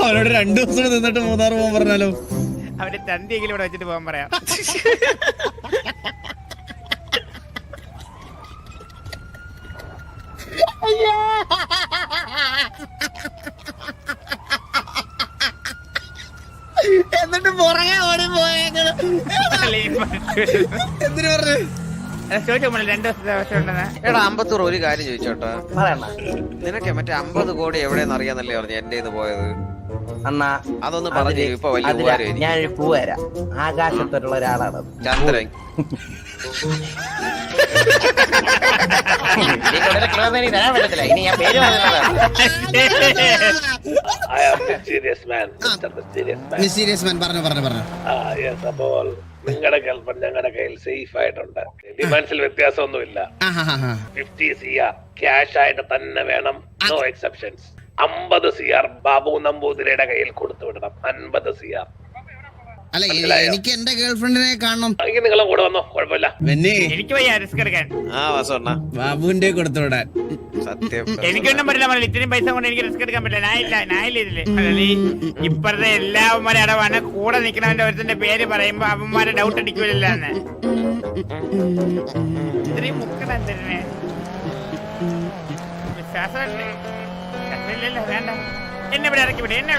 അവനോട് 2 ദിവസം നിന്നിട്ട് മൂന്നാർ പോകാൻ പറഞ്ഞാലോ? അവന്റെ ചന്തിയെങ്കിലും ഇവിടെ വെച്ചിട്ട് പോകാൻ പറയാം. എന്നിട്ട് പുറകെ ഓടി പോയേങ്ങള് എന്തിനു പറഞ്ഞു? ചോദിച്ചു 2 ദിവസത്തെ ഉണ്ടെന്ന്. എടാ അമ്പത്തൂർ ഒരു കാര്യം ചോദിച്ചോട്ടാ, നിനക്ക് മറ്റേ 50 കോടി എവിടെയെന്ന് അറിയാന്നല്ലേ പറഞ്ഞു എന്റെ ഇത് പോയത്? അണ്ണാ അതൊന്ന് പറഞ്ഞു. ഇപ്പൊ വലിയ ഉപകാരം. ഞാനൊരു പൂവരാ, ആകാശത്തോട്ടുള്ള ഒരാളാണ് ചന്ദ്രൻ. തരാൻ പറ്റത്തില്ല. ഇനി ഞാൻ പേര് മിസ്റ്റീരിയസ് മാൻ പറഞ്ഞു. അപ്പോൾ നിങ്ങളുടെ ഗൾഫ്രണ്ട് ഞങ്ങളുടെ കയ്യിൽ സേഫ് ആയിട്ടുണ്ട്. ഡിമാൻഡ്സിൽ വ്യത്യാസമൊന്നുമില്ല. 50 CR ക്യാഷ് ആയിട്ട് തന്നെ വേണം, നോ എക്സെപ്ഷൻസ്. 50 CR ബാബു നമ്പൂതിരിയുടെ കയ്യിൽ കൊടുത്തു വിടണം. 50 CR. അല്ല, എനിക്ക് എന്റെ ഗേൾഫ്രണ്ടിനെ കാണണം. നിങ്ങളും കൂടെ വന്നോ, കുഴപ്പമില്ല. എനിക്ക് വയ്യ റിസ്ക് എടുക്കാൻ. ബാബുവിന്റെ കൊടുത്തു വിടാൻ. സത്യം എനിക്കൊന്നും പറ്റില്ല. ഇത്രയും പൈസ കൊണ്ട് എനിക്ക് റിസ്ക് എടുക്കാൻ പറ്റില്ല. ഞാനില്ല ഇതില്. ഇപ്പഴത്തെ എല്ലാവന്മാരെ അടവാണ്. കൂടെ നിൽക്കണവന്റെ ഒരുത്തിന്റെ പേര് പറയുമ്പോ അവന്മാരെ ഡൗട്ട് അടിക്കൂലെന്ന്. ഇത്രയും മുക്കണ എന്തിനെ വിശ്വാസമല്ലേ? വേണ്ട, എന്നെ ഇവിടെ ഇറക്കി വിടും. എന്നെ